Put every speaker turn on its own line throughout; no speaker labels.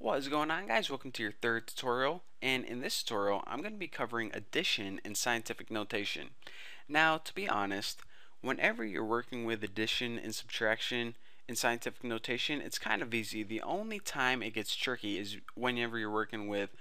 What is going on, guys? Welcome to your third tutorial, and in this tutorial I'm going to be covering addition in scientific notation. Now, to be honest, whenever you're working with addition and subtraction in scientific notation, it's kind of easy. The only time it gets tricky is whenever you're working with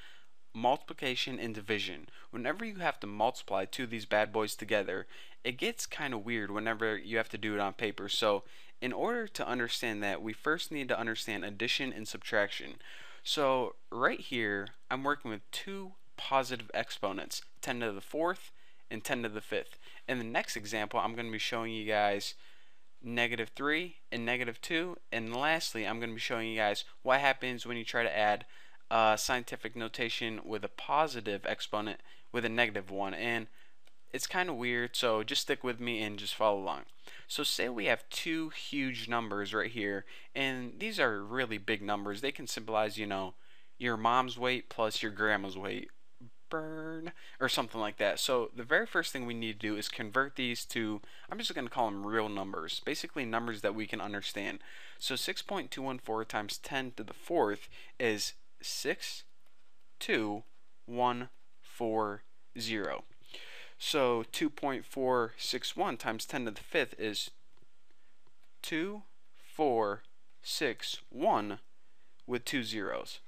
multiplication and division. Whenever you have to multiply two of these bad boys together, it gets kind of weird whenever you have to do it on paper. So in order to understand that, we first need to understand addition and subtraction. So right here, I'm working with two positive exponents, 10 to the fourth and 10 to the fifth. In the next example, I'm going to be showing you guys -3 and -2, and lastly I'm going to be showing you guys what happens when you try to add scientific notation with a positive exponent with a -1, and it's kind of weird, so just stick with me and just follow along. So say we have two huge numbers right here, and these are really big numbers. They can symbolize, your mom's weight plus your grandma's weight, burn, or something like that. So the very first thing we need to do is convert these to, I'm just going to call them real numbers, basically numbers that we can understand. So 6.214 times 10 to the fourth is 62140. So 2.461 times 10 to the fifth is 2461 with two zeros.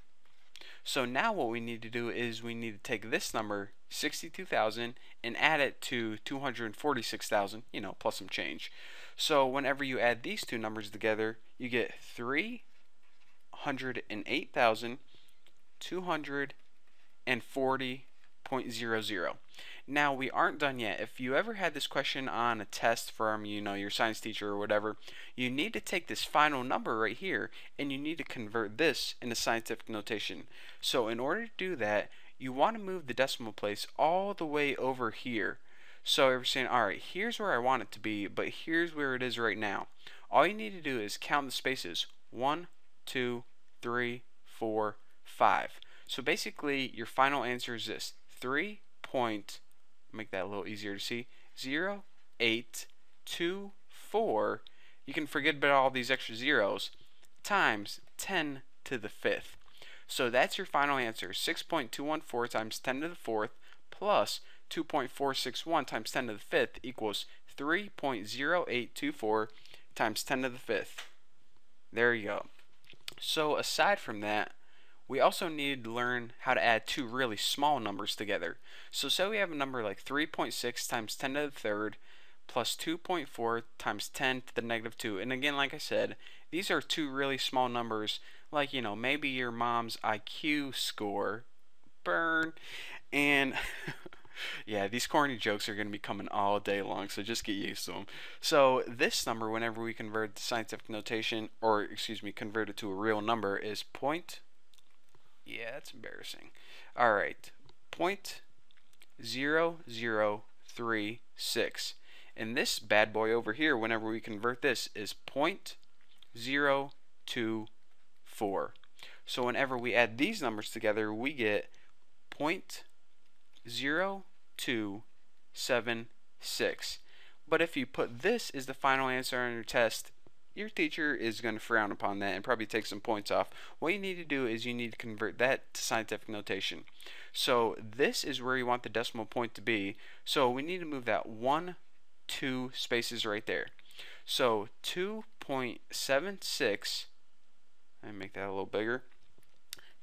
So now what we need to do is we need to take this number, 62,000, and add it to 246,000, plus some change. So whenever you add these two numbers together, you get 308,240.00. Now, we aren't done yet. If you ever had this question on a test from, your science teacher or whatever, you need to take this final number right here and you need to convert this into scientific notation. So in order to do that, you want to move the decimal place all the way over here. So you're saying, alright, here's where I want it to be, but here's where it is right now. All you need to do is count the spaces. 1, 2, 3, 4, 5. So basically, your final answer is this: 3. Make that a little easier to see. 0, 8, 2, 4. You can forget about all these extra zeros, times 10 to the fifth. So that's your final answer: 6.214 times 10 to the fourth plus 2.461 times 10 to the fifth equals 3.0824 times 10 to the fifth. There you go. So aside from that, we also need to learn how to add two really small numbers together. So say we have a number like 3.6 times 10 to the third plus 2.4 times 10 to the -2. And again, like I said, these are two really small numbers, like, maybe your mom's IQ score, burn, and yeah, these corny jokes are going to be coming all day long, so just get used to them. So this number, whenever we convert it to scientific notation, or excuse me, convert it to a real number, is yeah, that's embarrassing. Alright, 0.0036. And this bad boy over here, whenever we convert this, is 0.024. So whenever we add these numbers together, we get 0.0276. But if you put this as the final answer on your test, your teacher is going to frown upon that and probably take some points off. What you need to do is you need to convert that to scientific notation. So this is where you want the decimal point to be. So we need to move that 1, 2 spaces right there. So 2.76, and make that a little bigger,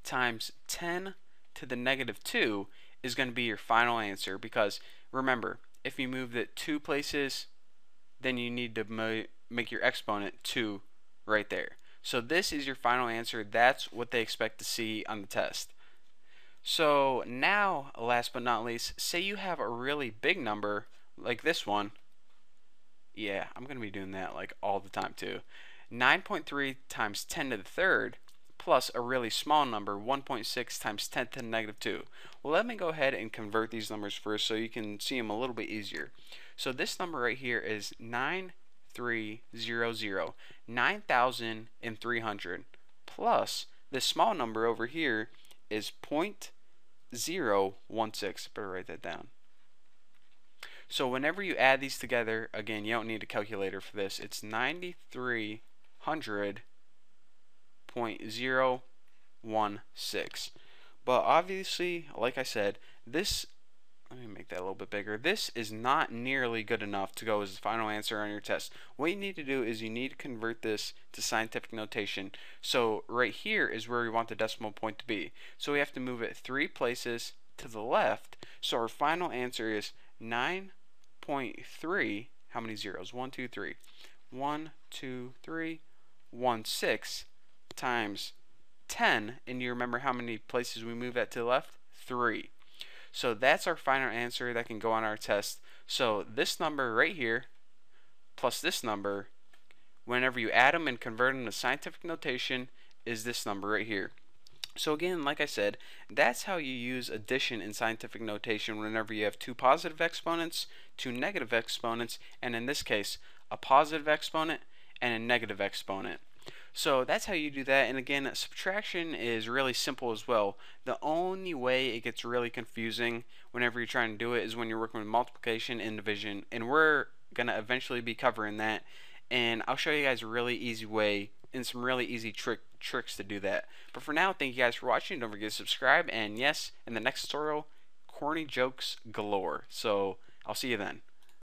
times 10 to the -2 is going to be your final answer, because remember, if you move it 2 places, then you need to make your exponent 2 right there. So this is your final answer. That's what they expect to see on the test. So now, last but not least, say you have a really big number like this one. Yeah, I'm going to be doing that like all the time too. 9.3 times 10 to the third plus a really small number, 1.6 times 10 to the -2. Well, let me go ahead and convert these numbers first so you can see them a little bit easier. So this number right here is 9300, 9,300, plus this small number over here is 0.016. Better write that down. So whenever you add these together, again, you don't need a calculator for this, it's 9,300.0 6. But obviously, like I said, this, let me make that a little bit bigger. This is not nearly good enough to go as the final answer on your test. What you need to do is you need to convert this to scientific notation. So right here is where we want the decimal point to be. So we have to move it 3 places to the left. So our final answer is 9.3. How many zeros? 1, 2, 3. 1, 2, 3, 1, 6 times 10. And you remember how many places we move that to the left? 3. So that's our final answer that can go on our test. So this number right here plus this number, whenever you add them and convert them to scientific notation, is this number right here. So again, like I said, that's how you use addition in scientific notation whenever you have two positive exponents, two negative exponents, and in this case, a positive exponent and a negative exponent. So that's how you do that. And again, subtraction is really simple as well. The only way it gets really confusing whenever you're trying to do it is when you're working with multiplication and division. And we're going to eventually be covering that. And I'll show you guys a really easy way and some really easy tricks to do that. But for now, thank you guys for watching. Don't forget to subscribe. And yes, in the next tutorial, corny jokes galore. So I'll see you then.